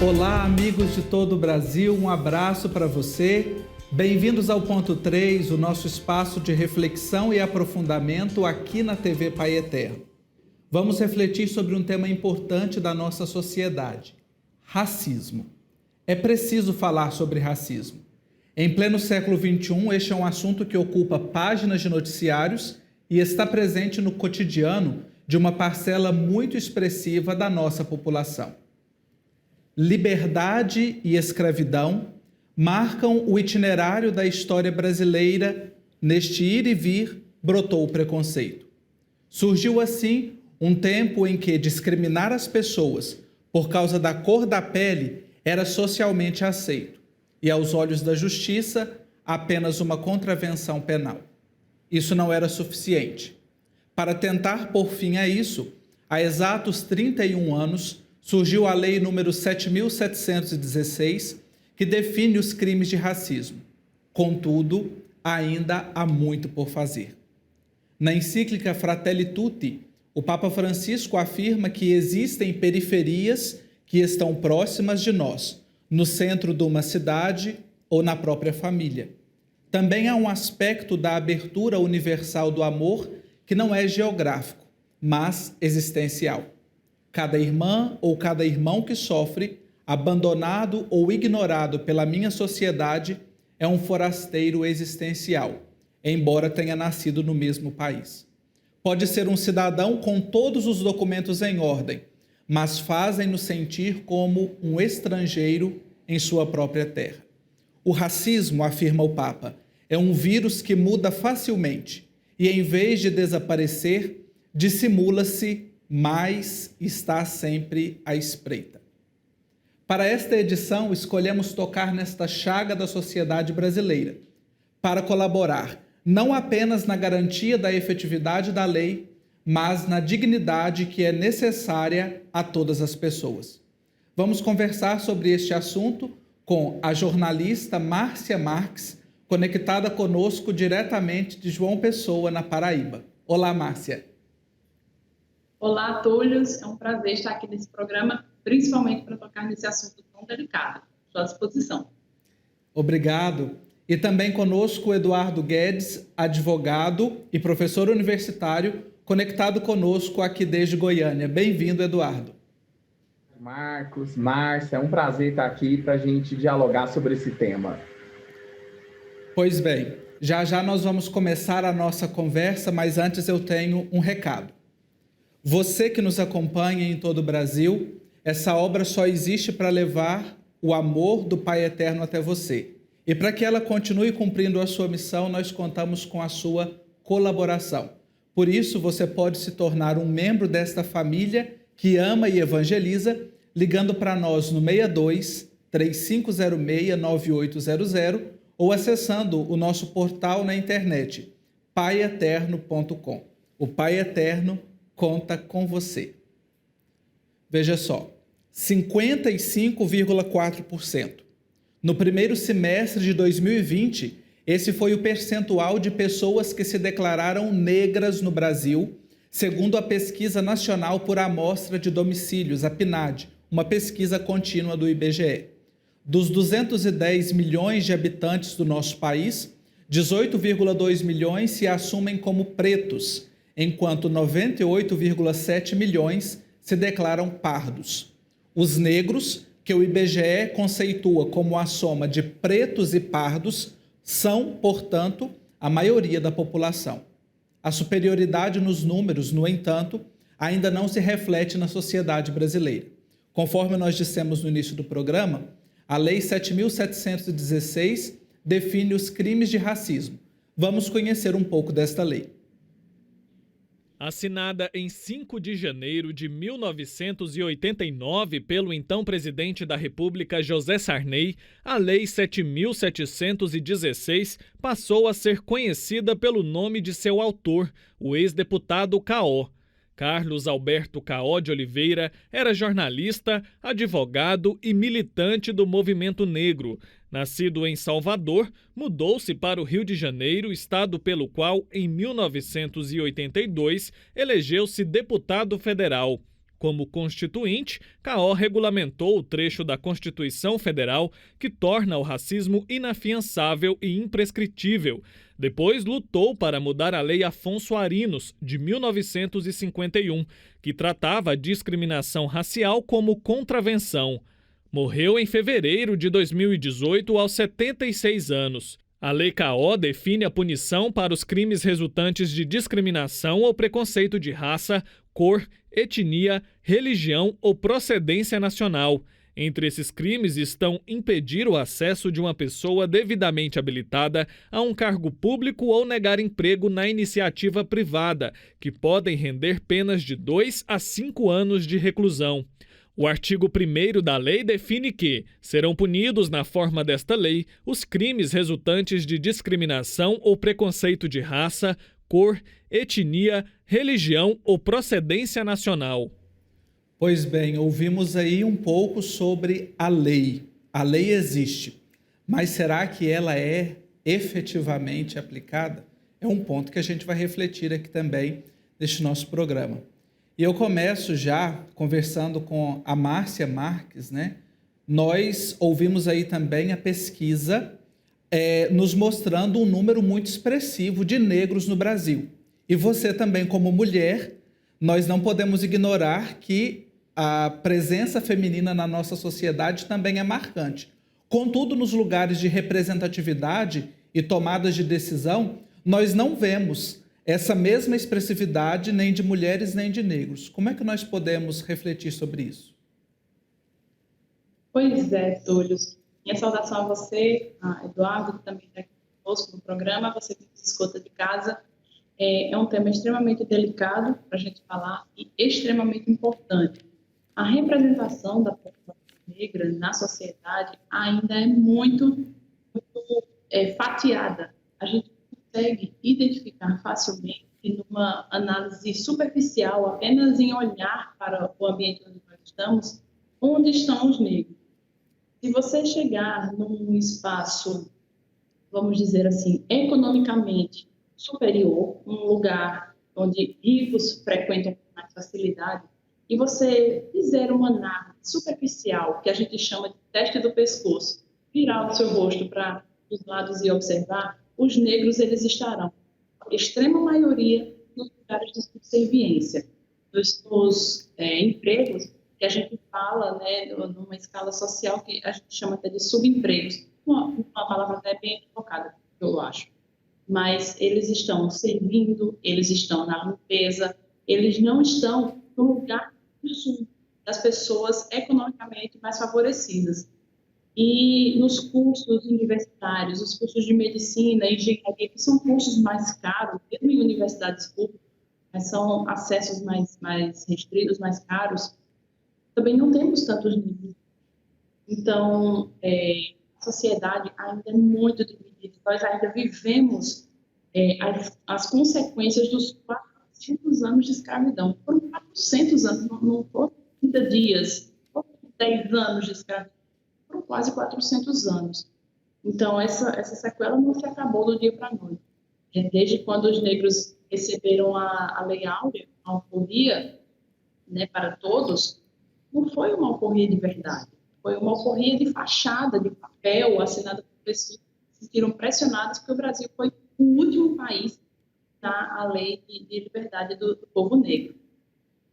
Olá, amigos de todo o Brasil, um abraço para você. Bem-vindos ao Ponto 3, o nosso espaço de reflexão e aprofundamento aqui na TV Pai Eterno. Vamos refletir sobre um tema importante da nossa sociedade: racismo. É preciso falar sobre racismo. Em pleno século XXI, este é um assunto que ocupa páginas de noticiários e está presente no cotidiano de uma parcela muito expressiva da nossa população. Liberdade e escravidão marcam o itinerário da história brasileira. Neste ir e vir, brotou o preconceito. Surgiu assim um tempo em que discriminar as pessoas por causa da cor da pele era socialmente aceito e, aos olhos da justiça, apenas uma contravenção penal. Isso não era suficiente. Para tentar pôr fim a isso, há exatos 31 anos, surgiu a Lei número 7.716, que define os crimes de racismo. Contudo, ainda há muito por fazer. Na encíclica Fratelli Tutti, o Papa Francisco afirma que existem periferias que estão próximas de nós, no centro de uma cidade ou na própria família. Também há um aspecto da abertura universal do amor que não é geográfico, mas existencial. Cada irmã ou cada irmão que sofre, abandonado ou ignorado pela minha sociedade, é um forasteiro existencial, embora tenha nascido no mesmo país. Pode ser um cidadão com todos os documentos em ordem, mas fazem-nos sentir como um estrangeiro em sua própria terra. O racismo, afirma o Papa, é um vírus que muda facilmente e, em vez de desaparecer, dissimula-se, mas está sempre à espreita. Para esta edição, escolhemos tocar nesta chaga da sociedade brasileira, para colaborar não apenas na garantia da efetividade da lei, mas na dignidade que é necessária a todas as pessoas. Vamos conversar sobre este assunto com a jornalista Márcia Marques, conectada conosco diretamente de João Pessoa, na Paraíba. Olá, Márcia. Olá, Túlio. É um prazer estar aqui nesse programa, principalmente para tocar nesse assunto tão delicado. Estou à disposição. Obrigado. E também conosco o Eduardo Guedes, advogado e professor universitário, conectado conosco aqui desde Goiânia. Bem-vindo, Eduardo. Marcos, Márcia, é um prazer estar aqui para a gente dialogar sobre esse tema. Pois bem, já nós vamos começar a nossa conversa, mas antes eu tenho um recado. Você que nos acompanha em todo o Brasil, essa obra só existe para levar o amor do Pai Eterno até você. E para que ela continue cumprindo a sua missão, nós contamos com a sua colaboração. Por isso, você pode se tornar um membro desta família que ama e evangeliza, ligando para nós no 62 3506 9800 ou acessando o nosso portal na internet, paieterno.com. O Pai Eterno conta com você. Veja só, 55,4%. No primeiro semestre de 2020, esse foi o percentual de pessoas que se declararam negras no Brasil, segundo a Pesquisa Nacional por Amostra de Domicílios, a PNAD, uma pesquisa contínua do IBGE. Dos 210 milhões de habitantes do nosso país, 18,2 milhões se assumem como pretos, enquanto 98,7 milhões se declaram pardos. Os negros, que o IBGE conceitua como a soma de pretos e pardos, são, portanto, a maioria da população. A superioridade nos números, no entanto, ainda não se reflete na sociedade brasileira. Conforme nós dissemos no início do programa, a Lei 7.716 define os crimes de racismo. Vamos conhecer um pouco desta lei. Assinada em 5 de janeiro de 1989 pelo então presidente da República José Sarney, a Lei 7.716 passou a ser conhecida pelo nome de seu autor, o ex-deputado Caó. Carlos Alberto Caó de Oliveira era jornalista, advogado e militante do movimento negro. Nascido em Salvador, mudou-se para o Rio de Janeiro, estado pelo qual, em 1982, elegeu-se deputado federal. Como constituinte, Caó regulamentou o trecho da Constituição Federal que torna o racismo inafiançável e imprescritível. Depois lutou para mudar a Lei Afonso Arinos, de 1951, que tratava a discriminação racial como contravenção. Morreu em fevereiro de 2018, aos 76 anos. A Lei Caó define a punição para os crimes resultantes de discriminação ou preconceito de raça, cor, etnia, religião ou procedência nacional. Entre esses crimes estão impedir o acesso de uma pessoa devidamente habilitada a um cargo público ou negar emprego na iniciativa privada, que podem render penas de 2 a 5 anos de reclusão. O artigo 1º da lei define que serão punidos na forma desta lei os crimes resultantes de discriminação ou preconceito de raça, cor, etnia, religião ou procedência nacional. Pois bem, ouvimos aí um pouco sobre a lei. A lei existe, mas será que ela é efetivamente aplicada? É um ponto que a gente vai refletir aqui também neste nosso programa. E eu começo já conversando com a Márcia Marques, né? Nós ouvimos aí também a pesquisa nos mostrando um número muito expressivo de negros no Brasil. E você também, como mulher, nós não podemos ignorar que a presença feminina na nossa sociedade também é marcante. Contudo, nos lugares de representatividade e tomadas de decisão, nós não vemos essa mesma expressividade nem de mulheres nem de negros. Como é que nós podemos refletir sobre isso? Pois é, Túlio. Minha saudação a você, a Eduardo, que também está aqui conosco no programa, você que se escuta de casa. É um tema extremamente delicado para a gente falar e extremamente importante. A representação da população negra na sociedade ainda é muito fatiada. A gente consegue identificar facilmente numa análise superficial, apenas em olhar para o ambiente onde nós estamos, onde estão os negros. Se você chegar num espaço, vamos dizer assim, economicamente superior, um lugar onde ricos frequentam com mais facilidade, e você fizer uma análise superficial, que a gente chama de teste do pescoço, virar o seu rosto para os lados e observar, os negros eles estarão, a extrema maioria, nos lugares de subserviência, dos empregos que a gente fala, né, numa escala social que a gente chama até de subempregos, uma palavra até bem equivocada, eu acho. Mas eles estão servindo, eles estão na limpeza, eles não estão no lugar das pessoas economicamente mais favorecidas. E nos cursos universitários, os cursos de medicina e engenharia, que são cursos mais caros, mesmo em universidades públicas, mas são acessos mais restritos, mais caros, também não temos tantos níveis. Então, a sociedade ainda é muito dividida. Nós ainda vivemos as consequências dos 400 anos de escravidão. Foram 400 anos, não foram 30 dias, foram 10 anos de escravidão. Foram quase 400 anos. Então, essa sequela não se acabou do dia para a noite. Desde quando os negros receberam a Lei Áurea, a alforria, né, para todos, não foi uma alforria de verdade. Foi uma alforria de fachada, de papel, assinada por pessoas que se sentiram pressionadas, porque o Brasil foi o último país a dar a lei de liberdade do povo negro.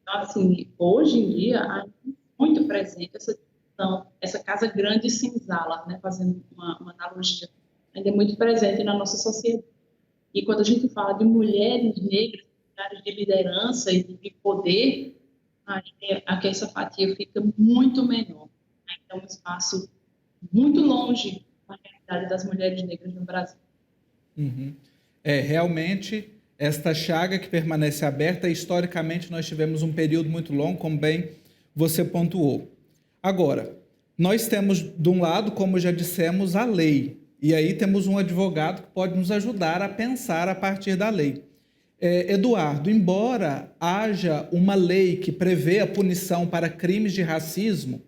Então, assim, hoje em dia, há muito presente essa casa grande e senzala, né, fazendo uma analogia, ainda é muito presente na nossa sociedade. E quando a gente fala de mulheres negras, de liderança e de poder, aqui essa fatia fica muito menor. É um espaço muito longe da realidade das mulheres negras no Brasil. Uhum. Realmente, esta chaga que permanece aberta, historicamente nós tivemos um período muito longo, como bem você pontuou. Agora, nós temos, de um lado, como já dissemos, a lei. E aí temos um advogado que pode nos ajudar a pensar a partir da lei. Eduardo, embora haja uma lei que prevê a punição para crimes de racismo,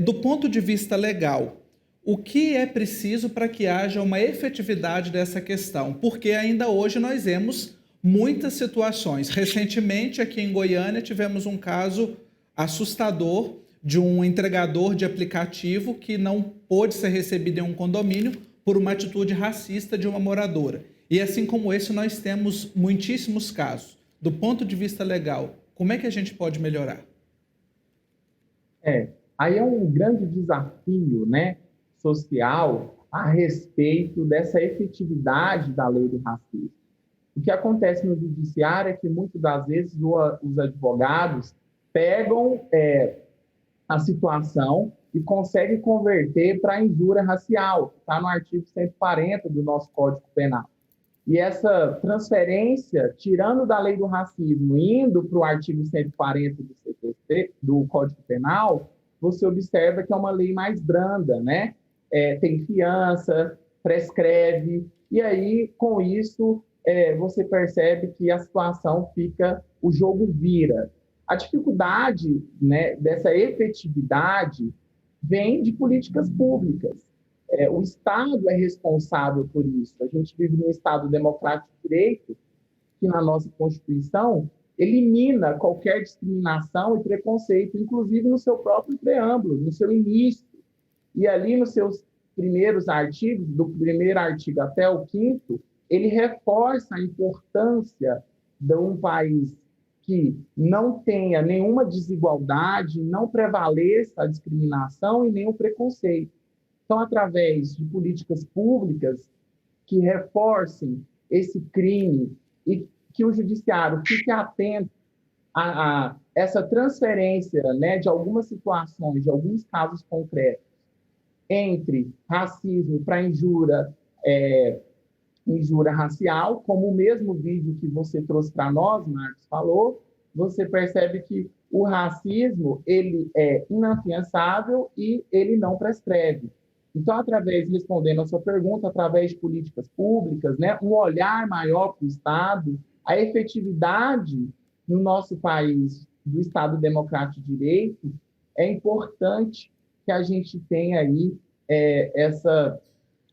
do ponto de vista legal, o que é preciso para que haja uma efetividade dessa questão? Porque ainda hoje nós vemos muitas situações. Recentemente, aqui em Goiânia, tivemos um caso assustador de um entregador de aplicativo que não pôde ser recebido em um condomínio por uma atitude racista de uma moradora. E assim como esse, nós temos muitíssimos casos. Do ponto de vista legal, como é que a gente pode melhorar? Aí é um grande desafio, né, social a respeito dessa efetividade da lei do racismo. O que acontece no judiciário é que, muitas das vezes, os advogados pegam a situação e conseguem converter para injúria racial, que está no artigo 140 do nosso Código Penal. E essa transferência, tirando da lei do racismo, indo para o artigo 140 do CPC, do Código Penal, você observa que é uma lei mais branda, né? Tem fiança, prescreve, e aí, com isso, você percebe que a situação fica, o jogo vira. A dificuldade, né, dessa efetividade vem de políticas públicas. O Estado é responsável por isso. A gente vive num Estado democrático de direito, que na nossa Constituição elimina qualquer discriminação e preconceito, inclusive no seu próprio preâmbulo, no seu início. E ali nos seus primeiros artigos, do primeiro artigo até o 5º, ele reforça a importância de um país que não tenha nenhuma desigualdade, não prevaleça a discriminação e nem o preconceito. Então, através de políticas públicas que reforcem esse crime e que o judiciário fique atento a essa transferência, né, de algumas situações, de alguns casos concretos, entre racismo para injúria racial, como o mesmo vídeo que você trouxe para nós, Marcos, falou, você percebe que o racismo ele é inafiançável e ele não prescreve. Então, respondendo a sua pergunta, através de políticas públicas, né, um olhar maior para o Estado, a efetividade no nosso país do Estado Democrático de Direito, é importante que a gente tenha aí essa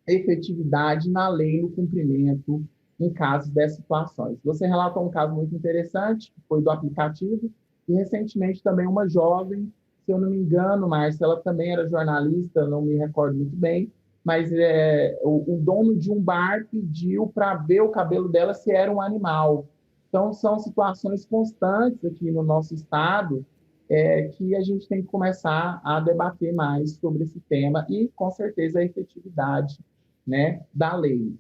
efetividade na lei, no cumprimento, em casos dessas situações. Você relatou um caso muito interessante, que foi do aplicativo, e recentemente também uma jovem, se eu não me engano, Márcia, ela também era jornalista, não me recordo muito bem, mas o dono de um bar pediu para ver o cabelo dela se era um animal. Então, são situações constantes aqui no nosso estado que a gente tem que começar a debater mais sobre esse tema e, com certeza, a efetividade, né, da lei.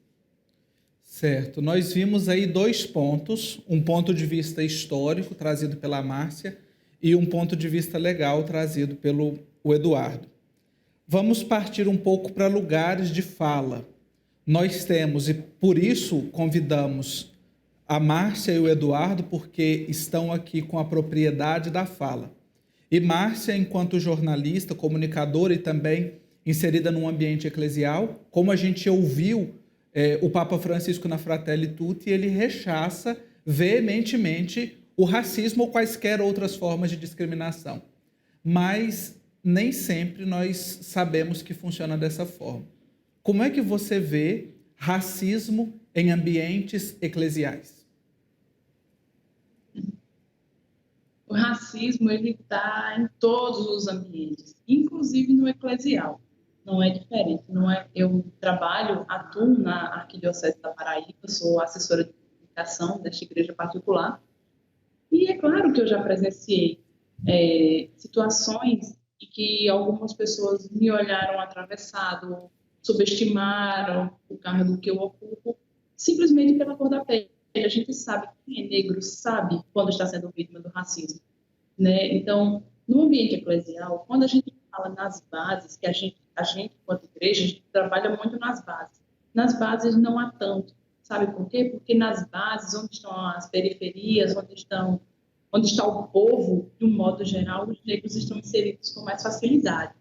Certo. Nós vimos aí 2 pontos, um ponto de vista histórico, trazido pela Márcia, e um ponto de vista legal, trazido pelo Eduardo. Vamos partir um pouco para lugares de fala. Nós temos, e por isso convidamos a Márcia e o Eduardo, porque estão aqui com a propriedade da fala. E Márcia, enquanto jornalista, comunicadora e também inserida num ambiente eclesial, como a gente ouviu o Papa Francisco na Fratelli Tutti, ele rechaça veementemente o racismo ou quaisquer outras formas de discriminação. Mas nem sempre nós sabemos que funciona dessa forma. Como é que você vê racismo em ambientes eclesiais? O racismo ele está em todos os ambientes, inclusive no eclesial. Não é diferente. Eu atuo na Arquidiocese da Paraíba, sou assessora de comunicação desta igreja particular. E é claro que eu já presenciei situações em que algumas pessoas me olharam atravessado, subestimaram o cargo que eu ocupo, simplesmente pela cor da pele. A gente sabe que quem é negro sabe quando está sendo vítima do racismo, né? Então, no ambiente eclesial, quando a gente fala nas bases, que a gente, enquanto igreja, a gente trabalha muito nas bases. Nas bases não há tanto. Sabe por quê? Porque nas bases, onde estão as periferias, onde está o povo, de um modo geral, os negros estão inseridos com mais facilidade.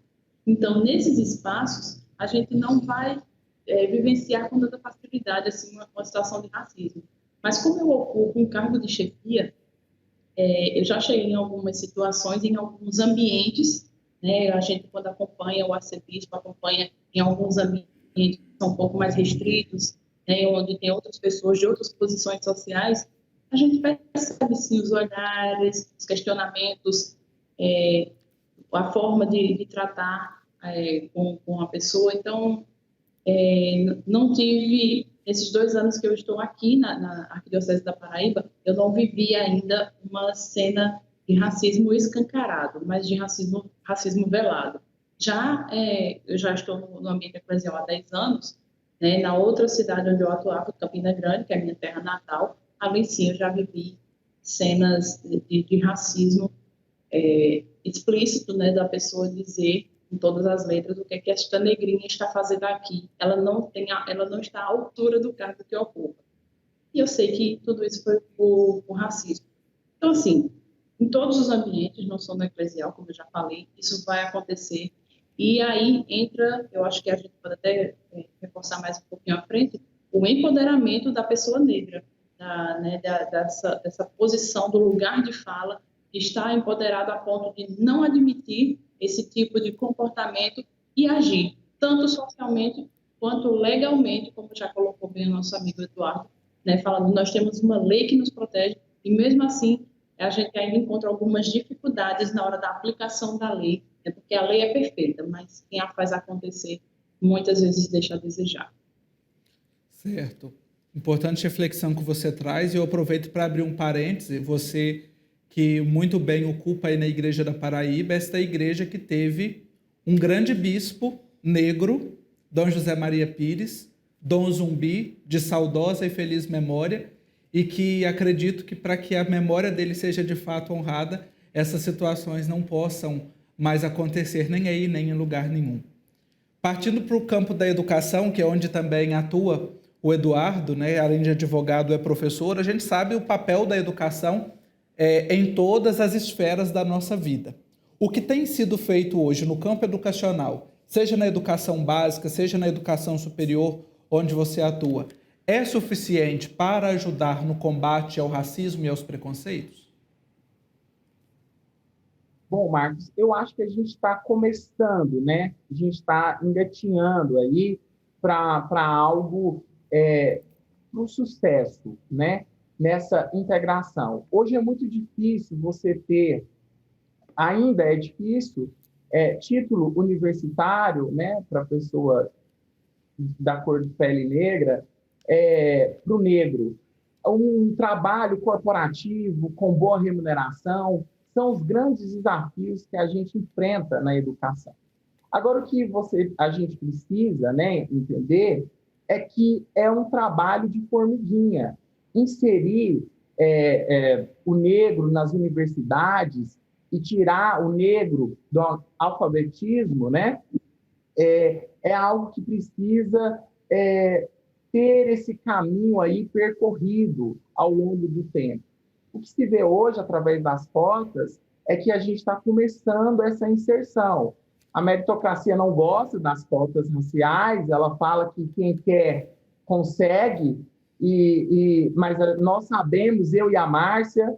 Então, nesses espaços, a gente não vai vivenciar com tanta facilidade assim, uma situação de racismo. Mas como eu ocupo um cargo de chefia, eu já cheguei em algumas situações, em alguns ambientes, né? A gente, quando acompanha o arcebispo, acompanha em alguns ambientes que são um pouco mais restritos, né? Onde tem outras pessoas de outras posições sociais, a gente percebe, sim, os olhares, os questionamentos, a forma de tratar com a pessoa. Então, não tive, esses 2 anos que eu estou aqui na Arquidiocese da Paraíba, eu não vivi ainda uma cena de racismo escancarado, mas de racismo velado. Eu já estou no ambiente eclesial há 10 anos, né, na outra cidade onde eu atuava, Campina Grande, que é a minha terra natal, ali sim eu já vivi cenas de racismo explícito, né, da pessoa dizer em todas as letras o que é que esta negrinha está fazendo aqui. Ela não está à altura do cargo que ocupa. E eu sei que tudo isso foi por racismo. Então, assim, em todos os ambientes, não só no eclesial, como eu já falei, isso vai acontecer. E aí entra, eu acho que a gente pode até reforçar mais um pouquinho à frente, o empoderamento da pessoa negra, dessa posição, do lugar de fala, de estar empoderado a ponto de não admitir esse tipo de comportamento e agir, tanto socialmente quanto legalmente, como já colocou bem o nosso amigo Eduardo, né, falando, nós temos uma lei que nos protege e mesmo assim a gente ainda encontra algumas dificuldades na hora da aplicação da lei, né, porque a lei é perfeita, mas quem a faz acontecer muitas vezes deixa a desejar. Certo. Importante reflexão que você traz, e eu aproveito para abrir um parêntese, você que muito bem ocupa aí na Igreja da Paraíba, esta igreja que teve um grande bispo negro, Dom José Maria Pires, Dom Zumbi, de saudosa e feliz memória, e que acredito que para que a memória dele seja de fato honrada, essas situações não possam mais acontecer nem aí, nem em lugar nenhum. Partindo para o campo da educação, que é onde também atua o Eduardo, né, além de advogado, é professor, a gente sabe o papel da educação em todas as esferas da nossa vida. O que tem sido feito hoje no campo educacional, seja na educação básica, seja na educação superior, onde você atua, é suficiente para ajudar no combate ao racismo e aos preconceitos? Bom, Marcos, eu acho que a gente está começando, né? A gente está engatinhando aí para algo, para o sucesso, né? Nessa integração. Hoje é muito difícil você ter, ainda é difícil, título universitário, né? Para pessoa da cor de pele negra, para o negro. Um trabalho corporativo com boa remuneração são os grandes desafios que a gente enfrenta na educação. Agora, o que a gente precisa, né, entender é que é um trabalho de formiguinha. Inserir o negro nas universidades e tirar o negro do alfabetismo, né, é algo que precisa ter esse caminho aí percorrido ao longo do tempo. O que se vê hoje, através das cotas, é que a gente está começando essa inserção. A meritocracia não gosta das cotas raciais, ela fala que quem quer consegue, mas nós sabemos, eu e a Márcia,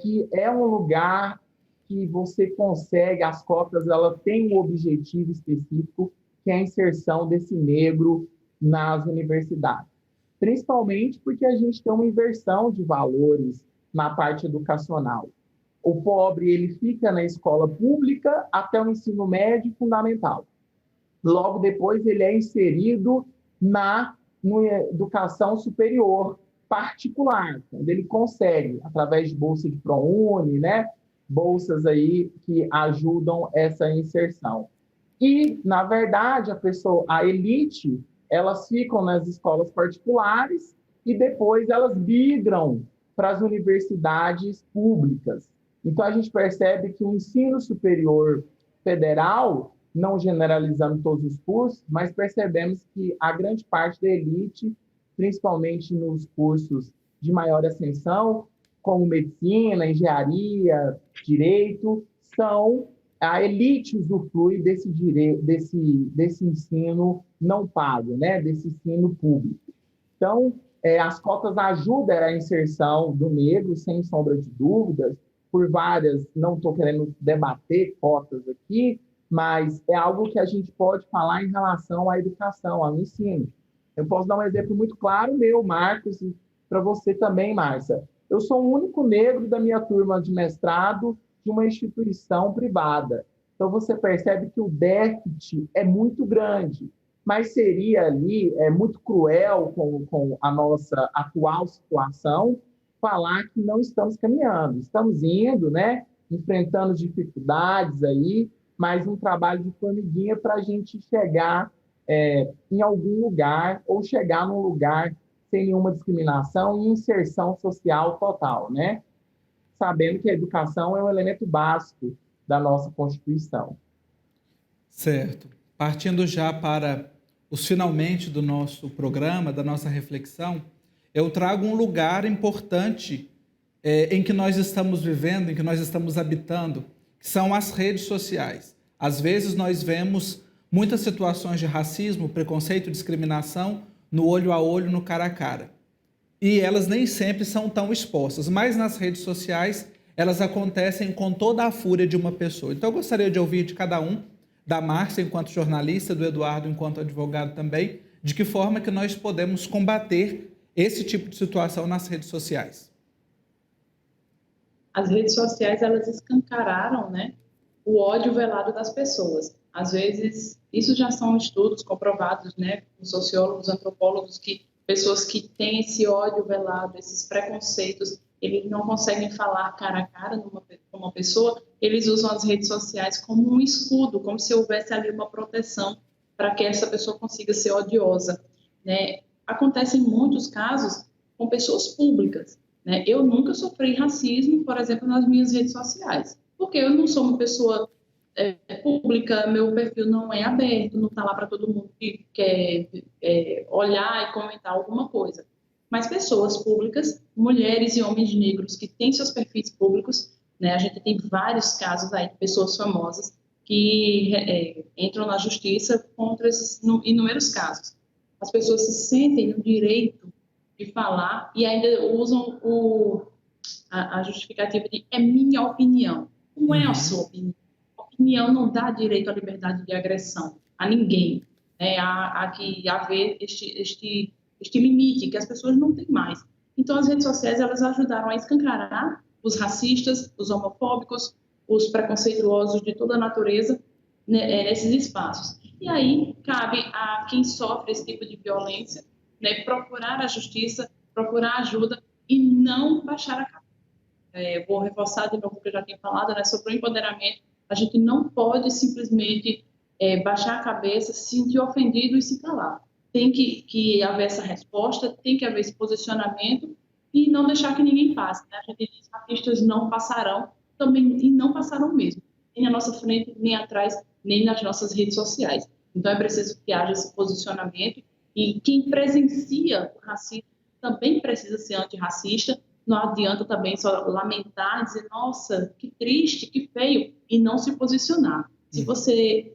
que é um lugar que você consegue, as cotas ela têm um objetivo específico, que é a inserção desse negro nas universidades. Principalmente porque a gente tem uma inversão de valores na parte educacional. O pobre ele fica na escola pública até o ensino médio fundamental. Logo depois ele é inserido na educação superior particular, quando ele consegue, através de bolsa de ProUni, né? Bolsas aí que ajudam essa inserção. E, na verdade, a elite, elas ficam nas escolas particulares e depois elas migram para as universidades públicas. Então, a gente percebe que o ensino superior federal, não generalizando todos os cursos, mas percebemos que a grande parte da elite, principalmente nos cursos de maior ascensão, como medicina, engenharia, direito, a elite usufrui desse ensino não pago, né? Desse ensino público. Então, as cotas ajudam a inserção do negro, sem sombra de dúvidas, por várias, não estou querendo debater cotas aqui, mas é algo que a gente pode falar em relação à educação, ao ensino. Eu posso dar um exemplo muito claro meu, Marcos, e para você também, Márcia. eu sou o único negro da minha turma de mestrado de uma instituição privada. Então, você percebe que o déficit é muito grande, mas seria ali muito cruel com a nossa atual situação falar que não estamos caminhando. Estamos indo, né, enfrentando dificuldades aí, mas um trabalho de formiguinha para a gente chegar em algum lugar ou chegar num lugar sem nenhuma discriminação e inserção social total, né? Sabendo que a educação é um elemento básico da nossa Constituição. Certo. Partindo já para os finalmente do nosso programa, da nossa reflexão, eu trago um lugar importante em que nós estamos vivendo, em que nós estamos habitando, que são as redes sociais. Às vezes nós vemos muitas situações de racismo, preconceito, discriminação no olho a olho, no cara a cara. E elas nem sempre são tão expostas, mas nas redes sociais elas acontecem com toda a fúria de uma pessoa. Então eu gostaria de ouvir de cada um, da Márcia enquanto jornalista, do Eduardo enquanto advogado também, de que forma que nós podemos combater esse tipo de situação nas redes sociais. As redes sociais, elas escancararam, né, o ódio velado das pessoas. Às vezes, isso já são estudos comprovados, né, com sociólogos, antropólogos, que pessoas que têm esse ódio velado, esses preconceitos, eles não conseguem falar cara a cara com uma pessoa, eles usam as redes sociais como um escudo, como se houvesse ali uma proteção para que essa pessoa consiga ser odiosa, né? Acontece em muitos casos com pessoas públicas, né? Eu nunca sofri racismo, por exemplo, nas minhas redes sociais, porque eu não sou uma pessoa pública, meu perfil não é aberto, não está lá para todo mundo que quer olhar e comentar alguma coisa. Mas pessoas públicas, mulheres e homens negros que têm seus perfis públicos, né? A gente tem vários casos aí de pessoas famosas que entram na justiça contra esses inúmeros casos. As pessoas se sentem no direito de falar e ainda usam a justificativa de é minha opinião. Não é a sua opinião. A opinião não dá direito à liberdade de agressão a ninguém. Há que haver este limite que as pessoas não têm mais. Então, as redes sociais, elas ajudaram a escancarar os racistas, os homofóbicos, os preconceituosos de toda a natureza, né, nesses espaços. E aí, cabe a quem sofre esse tipo de violência, né, procurar a justiça, procurar ajuda e não baixar a cabeça. Vou reforçar de novo o que eu já tinha falado, né, sobre o empoderamento. A gente não pode simplesmente baixar a cabeça, se sentir ofendido e se calar. Tem que haver essa resposta, tem que haver esse posicionamento e não deixar que ninguém passe, né? A gente diz que racistas não passarão também, e não passarão mesmo, nem na nossa frente, nem atrás, nem nas nossas redes sociais. Então é preciso que haja esse posicionamento e quem presencia o racismo também precisa ser antirracista. Não adianta também só lamentar, dizer, nossa, que triste, que feio, e não se posicionar. Se você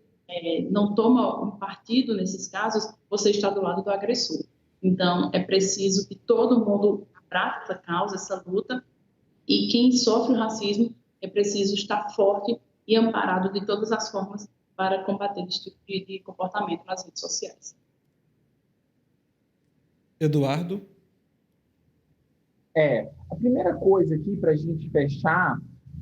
não toma um partido nesses casos, você está do lado do agressor. Então, é preciso que todo mundo abrace essa causa, essa luta, e quem sofre o racismo é preciso estar forte e amparado de todas as formas para combater esse tipo de comportamento nas redes sociais. Eduardo? A primeira coisa aqui para a gente fechar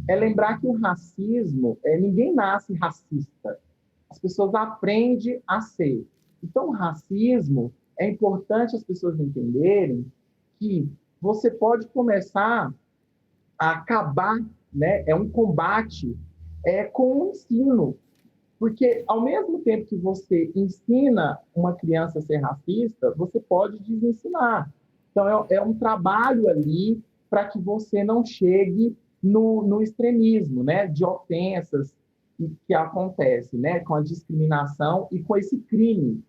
é lembrar que o racismo, ninguém nasce racista. As pessoas aprendem a ser. Então, o racismo, é importante as pessoas entenderem que você pode começar a acabar, né? É um combate com o ensino. Porque, ao mesmo tempo que você ensina uma criança a ser racista, você pode desensinar. Então, é um trabalho ali para que você não chegue no extremismo, né? De ofensas que acontece, né, com a discriminação e com esse crime.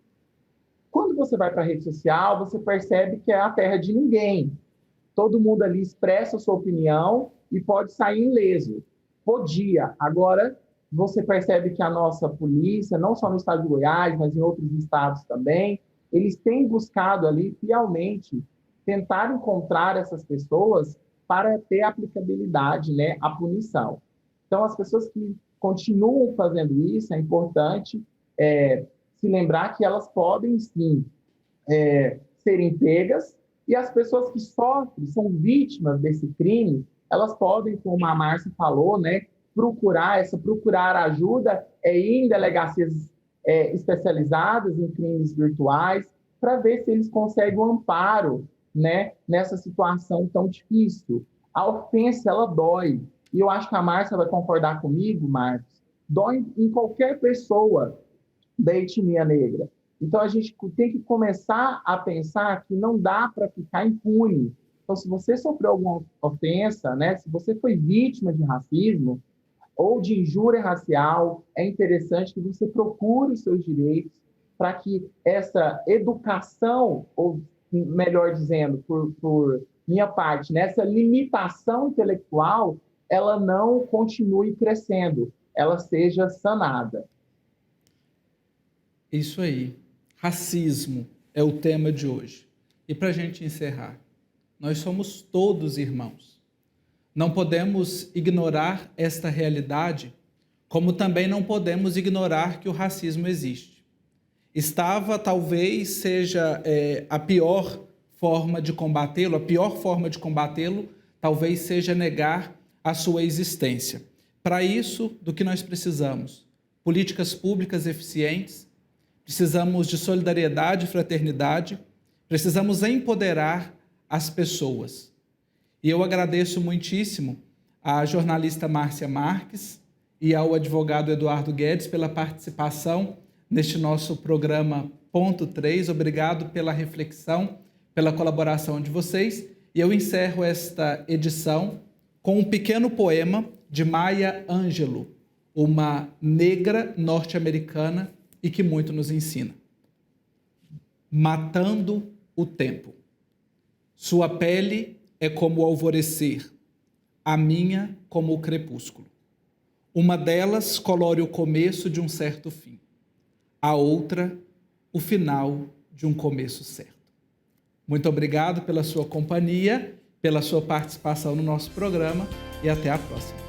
Quando você vai para a rede social, você percebe que é a terra de ninguém. Todo mundo ali expressa a sua opinião e pode sair ileso. Podia. Agora, você percebe que a nossa polícia, não só no estado de Goiás, mas em outros estados também, eles têm buscado ali, fielmente, tentar encontrar essas pessoas para ter aplicabilidade, né, à punição. Então, as pessoas que continuam fazendo isso, é importante se lembrar que elas podem, sim, serem pegas, E as pessoas que sofrem, são vítimas desse crime, elas podem, como a Márcia falou, né, procurar ajuda ir em delegacias especializadas em crimes virtuais, para ver se eles conseguem um amparo, né, nessa situação tão difícil. A ofensa, ela dói. E eu acho que a Márcia vai concordar comigo, Marcos, dói em qualquer pessoa da etnia negra. Então, a gente tem que começar a pensar que não dá para ficar impune. Então, se você sofreu alguma ofensa, né, se você foi vítima de racismo ou de injúria racial, é interessante que você procure os seus direitos para que essa educação, ou melhor dizendo, por minha parte, nessa limitação intelectual, ela não continue crescendo, ela seja sanada. Isso aí. Racismo é o tema de hoje. E para a gente encerrar, nós somos todos irmãos. Não podemos ignorar esta realidade, como também não podemos ignorar que o racismo existe. Talvez seja a pior forma de combatê-lo, talvez seja negar a sua existência. Para isso, do que nós precisamos? Políticas públicas eficientes, precisamos de solidariedade e fraternidade, precisamos empoderar as pessoas. E eu agradeço muitíssimo à jornalista Márcia Marques e ao advogado Eduardo Guedes pela participação neste nosso programa Ponto 3. Obrigado pela reflexão, pela colaboração de vocês. E eu encerro esta edição com um pequeno poema de Maya Angelou, uma negra norte-americana e que muito nos ensina. Matando o tempo. Sua pele é como o alvorecer, a minha como o crepúsculo. Uma delas colore o começo de um certo fim, a outra o final de um começo certo. Muito obrigado pela sua companhia, pela sua participação no nosso programa e até a próxima.